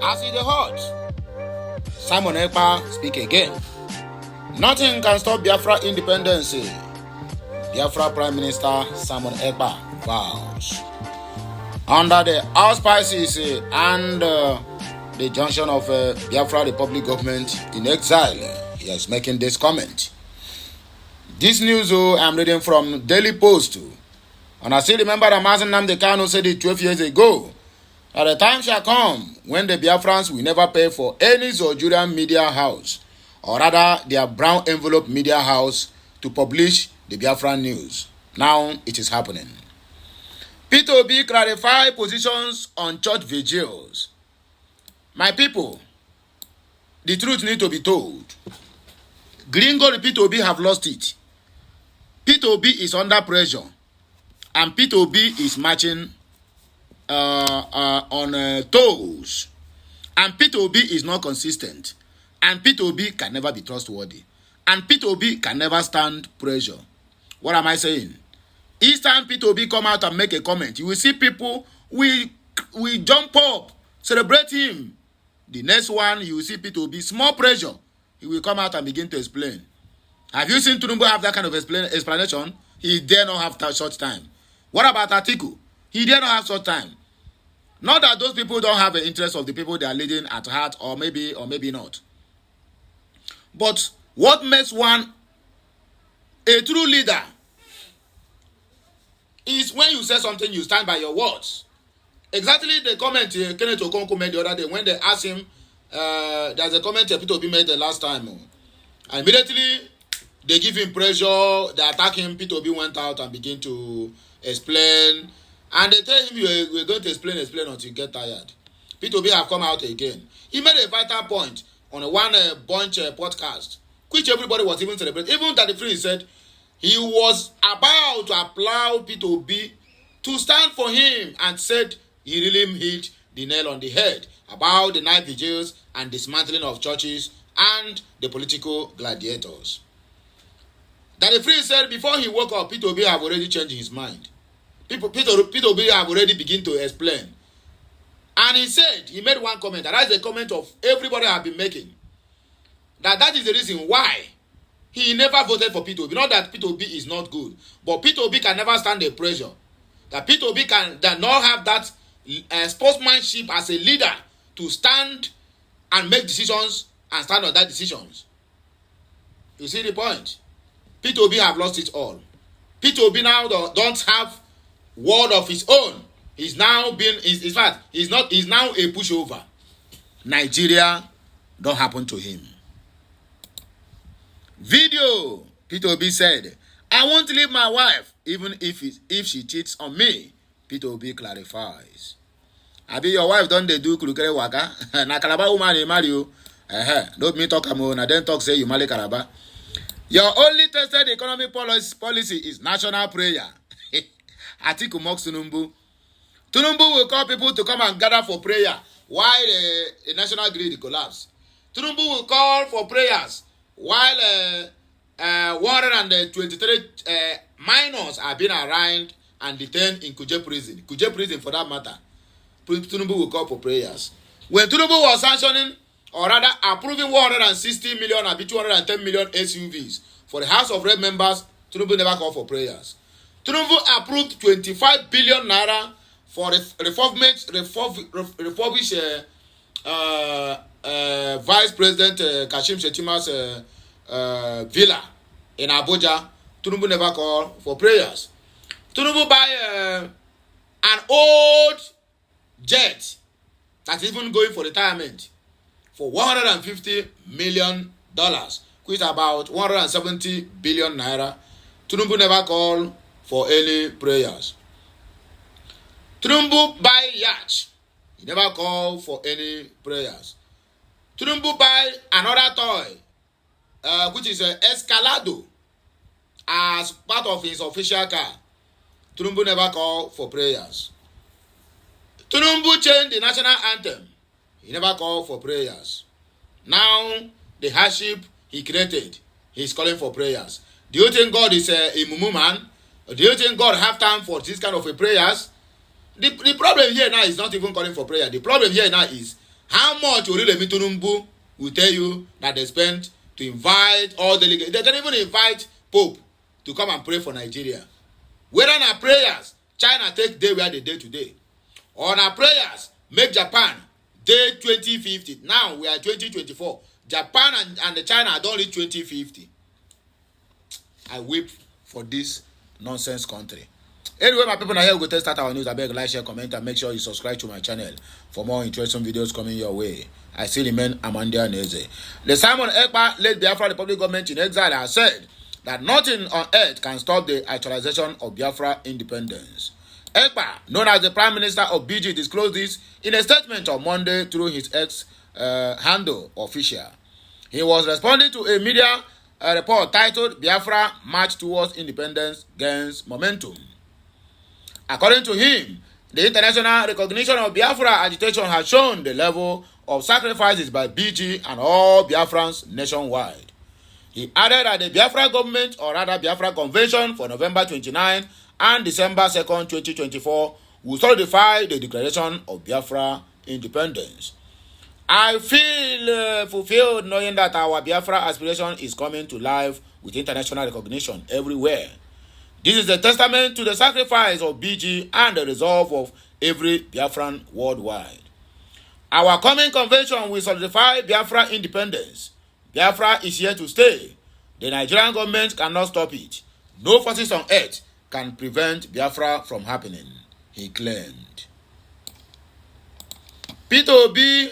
As it hot, Simon Ekpa speak again. Nothing can stop Biafra independence. Biafra Prime Minister Simon Ekpa vows. Under the auspices and the junction of Biafra Republic government in exile, he is making this comment. This news I'm reading from Daily Post. And I still remember that Mazen Nnamdi Kanu said it 12 years ago. That the time shall come when the Biafrans will never pay for any Zojurian media house, or rather their brown envelope media house, to publish the Biafran news. Now it is happening. Peter Obi clarified positions on church vigils. My people, the truth need to be told. Gringo and Peter Obi have lost it. Peter Obi is under pressure, and Peter Obi is marching on toes, and Peter Obi is not consistent, and Peter Obi can never be trustworthy, and Peter Obi can never stand pressure. What am I saying? Each time Peter Obi come out and make a comment, you will see people we jump up, celebrate him. The next one, you will see Peter Obi, small pressure, he will come out and begin to explain. Have you seen Tinubu have that kind of explanation? He dare not have that short time. What about Atiku? He dare not have short time. Not that those people don't have the interest of the people they are leading at heart, or maybe not. But what makes one a true leader is when you say something, you stand by your words. Exactly the comment Kenneth Okonkwo made the other day when they asked him, there's a comment Peter Obi made the last time. And immediately they give him pressure, they attack him. Peter Obi went out and began to explain. And they tell him, we're going to explain until you get tired. Peter Obi have come out again. He made a vital point on a one bunch podcast, which everybody was even celebrating. Even that the free said he was about to applaud Peter Obi to stand for him, and said he really hit the nail on the head about the night vigils and dismantling of churches and the political gladiators. That the free said before he woke up, Peter Obi have already changed his mind. Peter Obi have already begun to explain. And he said, he made one comment, and that's the comment of everybody have been making. That is the reason why he never voted for Peter Obi. Not that Peter Obi is not good, but Peter Obi can never stand the pressure. That Peter Obi can not have that sportsmanship as a leader to stand and make decisions and stand on that decisions. You see the point? Peter Obi have lost it all. Peter Obi now don't have word of his own. He's now been, in fact, he's now a pushover. Nigeria don't happen to him. Video. Peter Obi said, I won't leave my wife even if she cheats on me. Peter Obi clarifies. Abi your wife don't they do kurukere waka? Na Calabar woman they marry you. Don't me talk amo. Na then talk say you marry Calabar. Your only tested economic policy is national prayer. Atiku mocks Tinubu. Tinubu will call people to come and gather for prayer while the national grid collapse. Tinubu will call for prayers while 123 minors are being arraigned and detained in Kuje prison. Kuje prison for that matter. Tinubu will call for prayers. When Tinubu was sanctioning, or rather approving 160 million and 210 million SUVs for the House of Rep members, Tinubu never called for prayers. Tinubu approved 25 billion naira for refurbish Vice President Kashim Shettima's villa in Abuja. Tinubu never called for prayers. Tinubu buy an old jet that's even going for retirement for $150 million, which is about 170 billion naira. Tinubu never called for any prayers. Tinubu buy yacht. He never called for any prayers. Tinubu buy another toy, which is an Escalado, as part of his official car. Tinubu never called for prayers. Tinubu changed the national anthem. He never called for prayers. Now, the hardship he created, he's calling for prayers. Do you think God is a mumu man? Do you think God have time for this kind of prayers? The problem here now is not even calling for prayer. The problem here now is How much Orilemi Tinubu will tell you that they spent to invite all delegates? They can even invite Pope to come and pray for Nigeria. Whether na prayers, China take day where they day today. Or na prayers, make Japan day 2050. Now we are 2024. Japan and the China don't reach 2050. I weep for this nonsense country. Anyway, my people, now here we go to start our news. I beg, like, share, comment, and make sure you subscribe to my channel for more interesting videos coming your way. I still remain Amandia Neze. The Simon Ekpa led Biafra Republic government in exile has said that nothing on earth can stop the actualization of Biafra independence. Ekpa, known as the Prime Minister of Brgie, disclosed this in a statement on Monday through his handle official. He was responding to a media report titled Biafra March Towards Independence Gains Momentum. According to him, the international recognition of Biafra agitation has shown the level of sacrifices by Brgie and all Biafrans nationwide. He added that the Biafra government, or rather Biafra Convention for November 29 and December 2nd, 2024, will solidify the declaration of Biafra independence. I feel fulfilled knowing that our Biafra aspiration is coming to life with international recognition everywhere. This is a testament to the sacrifice of Brgie and the resolve of every Biafran worldwide. Our coming convention will solidify Biafra independence. Biafra is here to stay. The Nigerian government cannot stop it. No forces on earth can prevent Biafra from happening, he claimed. Peter Obi,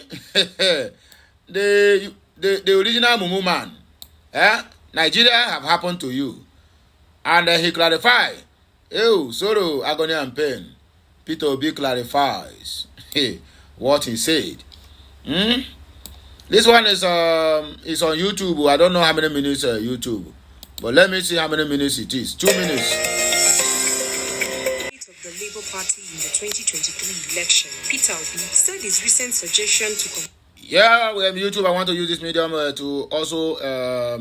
the original Mumu man, Nigeria have happened to you. And he clarified, sorrow, agony and pain. Peter Obi clarifies what he said. This one is on YouTube. I don't know how many minutes YouTube, but let me see how many minutes it is. 2 minutes. Of the Labour Party in the 2023 election, Peter Obi said his recent suggestion to YouTube. I want to use this medium to also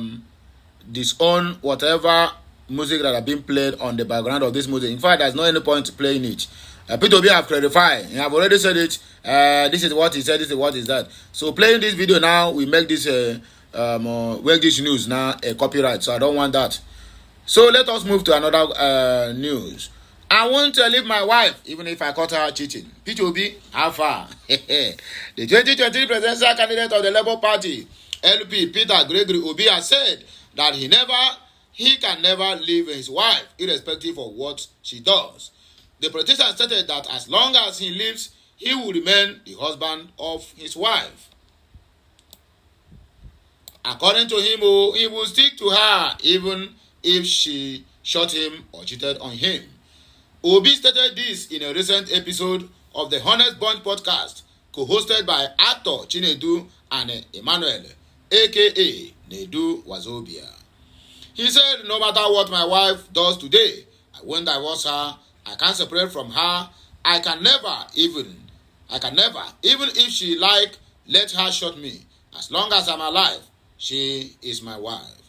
disown whatever music that have been played on the background of this music. In fact, there's no any point playing it. Peter Obi have clarified. He have already said it. This is what he said. This is what is that. So playing this video now, we make this news now a copyright. So I don't want that. So let us move to another news. I want to leave my wife, even if I caught her cheating. Peter Obi, how far? The 2023 presidential candidate of the Labour Party, LP, Peter Gregory Obi, has said that he can never leave his wife, irrespective of what she does. The politician stated that as long as he lives, he will remain the husband of his wife. According to him, he will stick to her even if she shot him or cheated on him. Obi stated this in a recent episode of the Honest Bunch podcast, co-hosted by actor Chinedu and Emmanuel, aka Nedu Wazobia. He said, no matter what my wife does today, I won't divorce her. I can't separate from her. I can never, even if she let her shoot me. As long as I'm alive, she is my wife.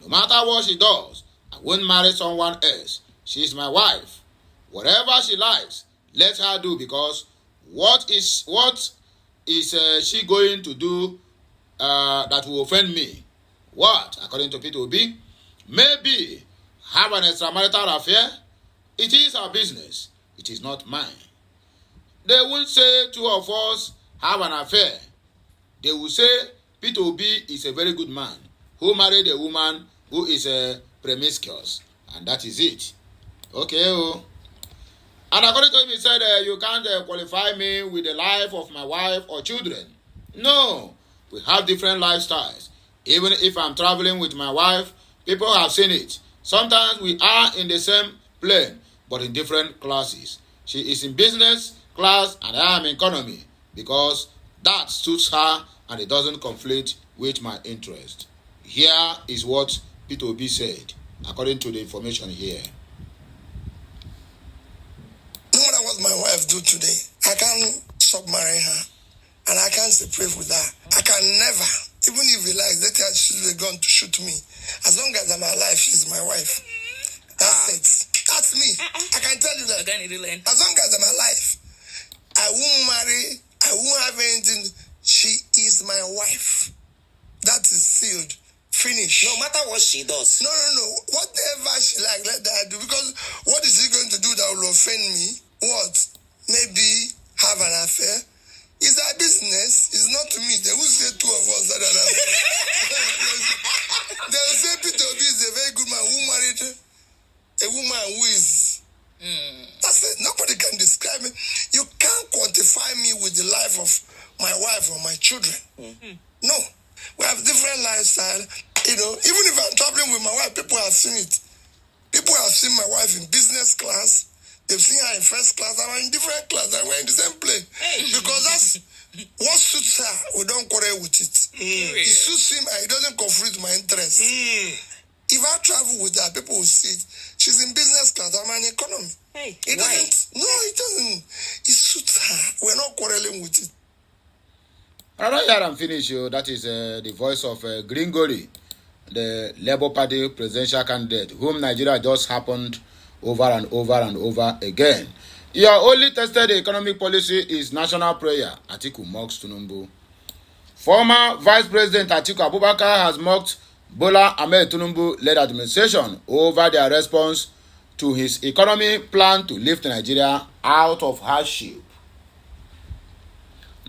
No matter what she does, I won't marry someone else. She is my wife. Whatever she likes, let her do, because what is she going to do that will offend me? What? According to Peter Obi, maybe have an extramarital affair. It is our business. It is not mine. They won't say two of us have an affair. They will say Peter Obi is a very good man who married a woman who is promiscuous, and that is it. Okay. And according to him, he said, you can't qualify me with the life of my wife or children. No, we have different lifestyles. Even if I'm traveling with my wife, people have seen it. Sometimes we are in the same plane, but in different classes. She is in business class and I am in economy, because that suits her and it doesn't conflict with my interest. Here is what Peter Obi said, according to the information here. No matter what my wife do today, I can't stop marrying her, and I can't separate with her. I can never, even if he likes, let her choose a gun to shoot me. As long as I'm alive, she's my wife. That's it. That's me. I can tell you that. As long as I'm alive, I won't marry. I won't have anything. is my wife. That is sealed. Finish. No matter what she does. No. Whatever she like, let her do. Because what is she going to do that will offend me? What? Maybe have an affair? It's our business. It's not to me. They will say two of us. They will say Peter Obi is a very good man who married a woman who is... That's it. Nobody can describe me. You can't quantify me with the life of my wife or my children. No. We have different lifestyle. You know, even if I'm traveling with my wife, people have seen it. People have seen my wife in business class. They've seen her in first class. I'm in different class, and we're in the same plane. Because that's what suits her. We don't quarrel with it. It suits him, and it doesn't conflict my interest. If I travel with her, people will see it. She's in business class. I'm in economy. It doesn't. No, it doesn't. It suits her. We're not quarreling with it. I don't hear and finish you. That is the voice of Gringoli, the Labour Party presidential candidate, whom Nigeria just happened over and over again. Your only tested economic policy is national prayer. Atiku mocks Tinubu. Former Vice President Atiku Abubakar has mocked Bola Ahmed Tinubu-led administration over their response to his economy plan to lift Nigeria out of hardship.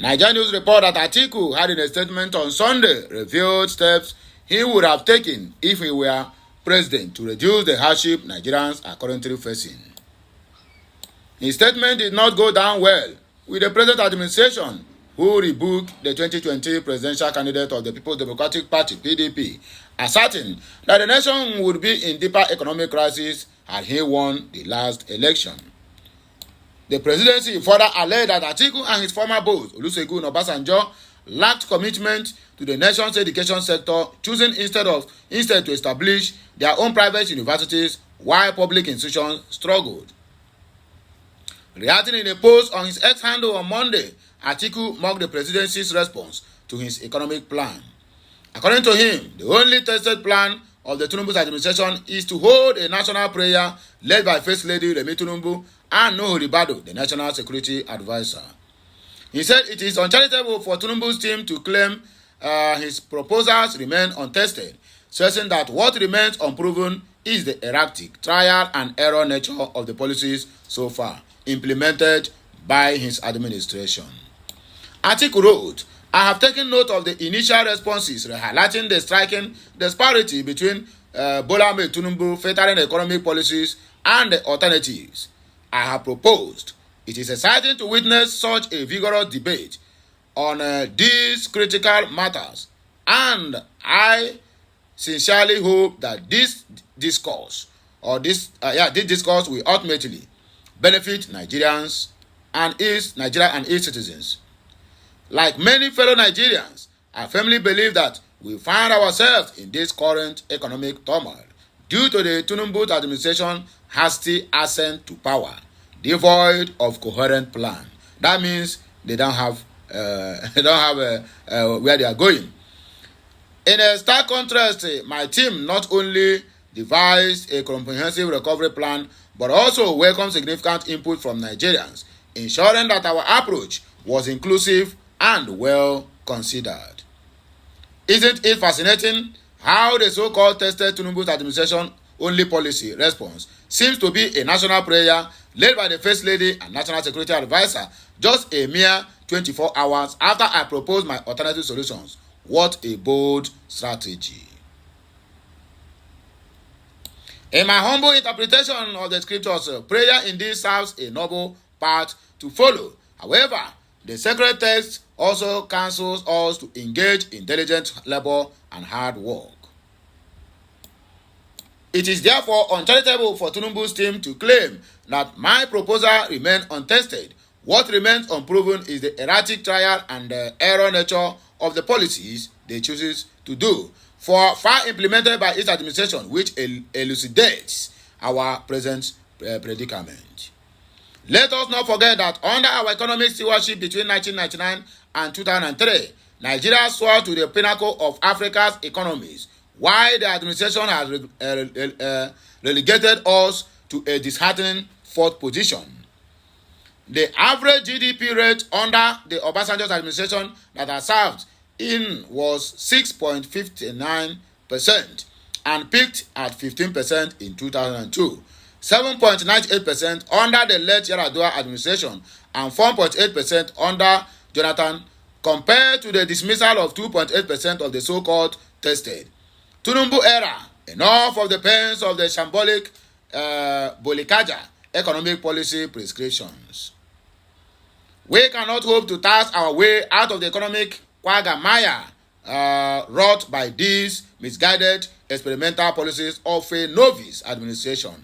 Nigerian News report that Atiku had in a statement on Sunday revealed steps he would have taken if he were president to reduce the hardship Nigerians are currently facing. His statement did not go down well with the present administration, who rebuked the 2020 presidential candidate of the People's Democratic Party, PDP, asserting that the nation would be in deeper economic crisis had he won the last election. The presidency further alleged that Atiku and his former boss, Olusegun Obasanjo, lacked commitment to the nation's education sector, choosing instead to establish their own private universities while public institutions struggled. Reacting in a post on his X handle on Monday, Atiku mocked the presidency's response to his economic plan. According to him, the only tested plan of the Tinubu's administration is to hold a national prayer led by First Lady Remi Tinubu and Nuhu Ribadu, the National Security Advisor. He said it is uncharitable for Tinubu's team to claim his proposals remain untested, stressing that what remains unproven is the erratic, trial and error nature of the policies so far implemented by his administration. Atiku wrote, I have taken note of the initial responses highlighting the striking disparity between Bola Ahmed Tinubu favoring economic policies and the alternatives I have proposed. It is exciting to witness such a vigorous debate on these critical matters, and I sincerely hope that this discourse will ultimately benefit Nigerians and Nigeria and its citizens. Like many fellow Nigerians, I firmly believe that we find ourselves in this current economic turmoil due to the Tinubu administration hasty ascent to power, devoid of coherent plan. That means they don't have where they are going. In a stark contrast, my team not only devised a comprehensive recovery plan but also welcomed significant input from Nigerians, ensuring that our approach was inclusive and well considered. Isn't it fascinating how the so-called tested Tinubu's administration only policy response seems to be a national prayer led by the First Lady and National Security Advisor just a mere 24 hours after I proposed my alternative solutions? What a bold strategy. In my humble interpretation of the scriptures, prayer indeed serves a noble path to follow. However, the sacred text also counsels us to engage in diligent labor and hard work. It is therefore uncharitable for Tinubu's team to claim that my proposal remains untested. What remains unproven is the erratic trial and error nature of the policies they choose to do, far implemented by its administration, which elucidates our present predicament. Let us not forget that under our economic stewardship between 1999 and 2003, Nigeria soared to the pinnacle of Africa's economies, while the administration has relegated us to a disheartening fourth position. The average GDP rate under the Obasanjo's administration that has served in was 6.59% and peaked at 15% in 2002, 7.98% under the late Yar'Adua administration, and 4.8% under Jonathan, compared to the dismissal of 2.8% of the so-called tested. Tinubu era, enough of the pains of the shambolic Bolikaja economic policy prescriptions. We cannot hope to tax our way out of the economic quagmire wrought by these misguided experimental policies of a novice administration.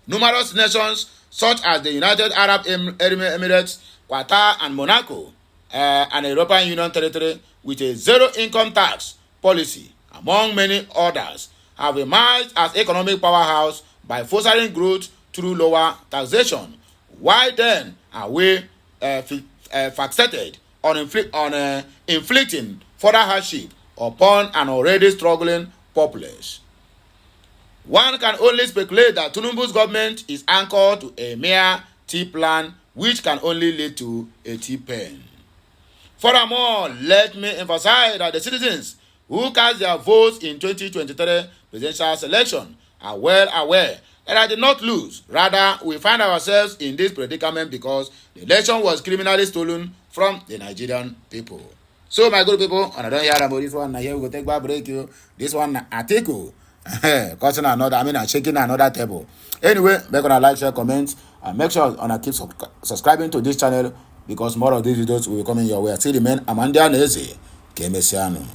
Numerous nations such as the United Arab Emirates, Qatar, and Monaco, and European Union territory with a zero income tax policy, among many others, have emerged as economic powerhouse by fostering growth through lower taxation. Why then are we fixated on inflicting further hardship upon an already struggling populace? One can only speculate that Tinubu's government is anchored to a mere tea plan, which can only lead to a tea pen. Furthermore, let me emphasize that the citizens who cast their votes in 2023 presidential election are well aware that I did not lose. Rather, we find ourselves in this predicament because the election was criminally stolen from the Nigerian people. So, my good people, and I don't hear about this one. Now here we go take back break you. This one article, causing another. I'm shaking another table. Anyway, make sure like, share, comment, and make sure on keep subscribing to this channel because more of these videos will be coming your way. Till the man, Amanda Neze, Kemesiano.